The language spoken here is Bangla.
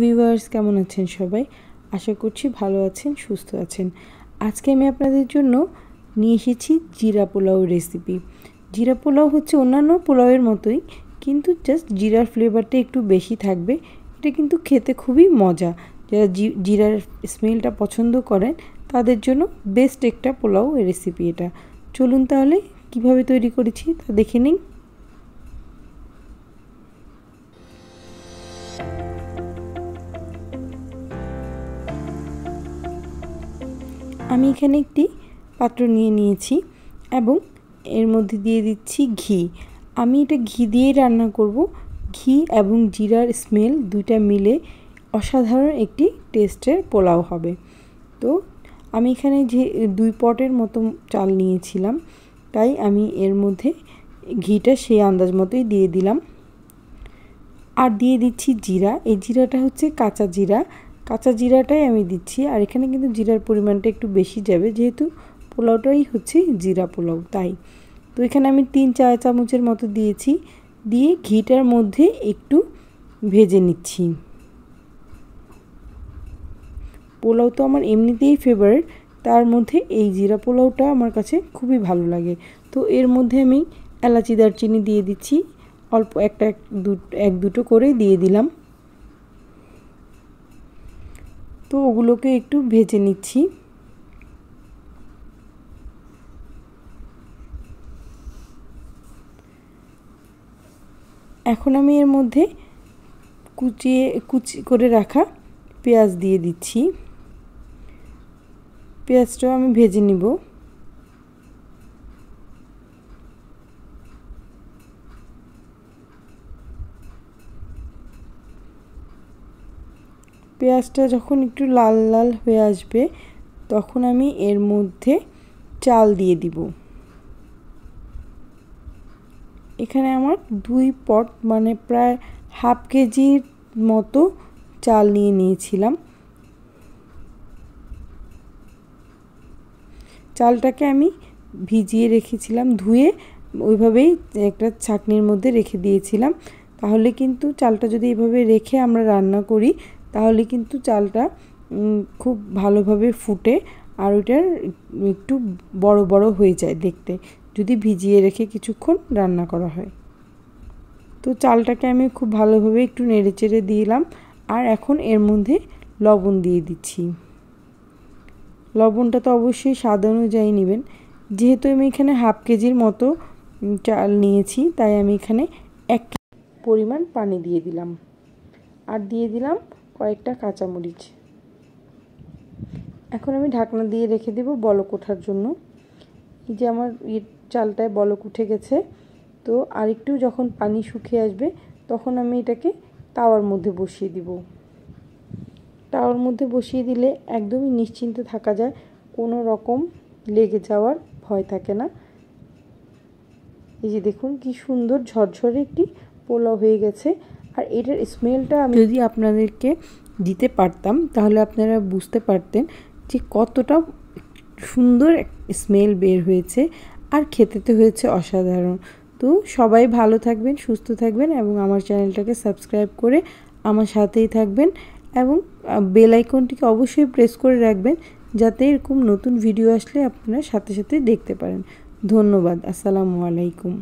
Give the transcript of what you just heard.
ভিউয়ার্স কেমন আছেন সবাই? আশা করছি ভালো আছেন, সুস্থ আছেন। আজকে আমি আপনাদের জন্য নিয়ে এসেছি জিরা পোলাও রেসিপি। জিরা পোলাও হচ্ছে অন্যান্য পোলাওয়ের মতোই, কিন্তু জাস্ট জিরার ফ্লেভারটা একটু বেশি থাকবে। এটা কিন্তু খেতে খুবই মজা। যারা জিরার স্মেলটা পছন্দ করেন তাদের জন্য বেস্ট একটা পোলাও রেসিপি এটা। চলুন তাহলে কিভাবে তৈরি করেছি তা দেখে নিন। আমি এখানে একটি পাত্র নিয়ে নিয়েছি এবং এর মধ্যে দিয়ে দিচ্ছি ঘি। আমি এটা ঘি দিয়েই রান্না করব। ঘি এবং জিরার স্মেল দুইটা মিলে অসাধারণ একটি টেস্টের পোলাও হবে। তো আমি এখানে যে 2 পটের মতো চাল নিয়েছিলাম, তাই আমি এর মধ্যে ঘিটা সেই আন্দাজ মতোই দিয়ে দিলাম। আর দিয়ে দিচ্ছি জিরা। এই জিরাটা হচ্ছে কাঁচা জিরা। কাঁচা জিরাটাই আমি দিচ্ছি। আর এখানে কিন্তু জিরার পরিমাণটা একটু বেশি যাবে, যেহেতু পোলাওটাই হচ্ছে জিরা পোলাও, তাই। তো এখানে আমি 3 চা চামচের মতো দিয়েছি। দিয়ে ঘিটার মধ্যে একটু ভেজে নিচ্ছি। পোলাও তো আমার এমনিতেই ফেভারিট, তার মধ্যে এই জিরা পোলাওটা আমার কাছে খুবই ভালো লাগে। তো এর মধ্যে আমি এলাচি দারচিনি দিয়ে দিচ্ছি, অল্প এক দুটো করে দিয়ে দিলাম। তো ওগুলোকে একটু ভেজে নিচ্ছি। এখন আমি এর মধ্যে কুচি করে রাখা পেঁয়াজ দিয়ে দিচ্ছি। পেঁয়াজটাও আমি ভেজে নিব। পেঁয়াজটা যখন একটু লাল লাল হয়ে আসবে, তখন আমি এর মধ্যে চাল দিয়ে দিব। এখানে আমার 2 পট মানে প্রায় হাফ কেজির মতো চাল নিয়েছিলাম। চালটাকে আমি ভিজিয়ে রেখেছিলাম, ধুয়ে ওইভাবেই একটা ছাঁকনির মধ্যে রেখে দিয়েছিলাম। তাহলে কিন্তু চালটা যদি এভাবে রেখে আমরা রান্না করি, তাহলে কিন্তু চালটা খুব ভালোভাবে ফুটে আর ওইটার একটু বড় বড় হয়ে যায় দেখতে, যদি ভিজিয়ে রেখে কিছুক্ষণ রান্না করা হয়। তো চালটাকে আমি খুব ভালোভাবে একটু নেড়েচেড়ে দিলাম। আর এখন এর মধ্যে লবণ দিয়ে দিচ্ছি। লবণটা তো অবশ্যই স্বাদ অনুযায়ী নেবেন। যেহেতু আমি এখানে হাফ কেজির মতো চাল নিয়েছি, তাই আমি এখানে 1 পরিমাণ পানি দিয়ে দিলাম। আর দিয়ে দিলাম কয়েকটা কাঁচামরিচ। এখন আমি ঢাকনা দিয়ে রেখে দেব বলক ওঠার জন্য। এই যে আমার চালটায় বলক উঠে গেছে। তো আরেকটু যখন পানি শুকিয়ে আসবে, তখন আমি এটাকে তাওয়ার মধ্যে বসিয়ে দিব। তাওয়ার মধ্যে বসিয়ে দিলে একদমই নিশ্চিন্তে থাকা যায়, কোনো রকম লেগে যাওয়ার ভয় থাকে না। এই যে দেখুন কি সুন্দর ঝরঝরে একটি পোলাও হয়ে গেছে। আর এটার স্মেলটা আমি যদি আপনাদেরকে দিতে পারতাম, তাহলে আপনারা বুঝতে পারতেন যে কতটা সুন্দর স্মেল বের হয়েছে। আর খেতে তো হয়েছে অসাধারণ। তো সবাই ভালো থাকবেন, সুস্থ থাকবেন এবং আমার চ্যানেলটাকে সাবস্ক্রাইব করে আমার সাথেই থাকবেন এবং বেল আইকনটিকে অবশ্যই প্রেস করে রাখবেন, যাতে এরকম নতুন ভিডিও আসলে আপনারা সাথে সাথে দেখতে পারেন। ধন্যবাদ। আসসালামু আলাইকুম।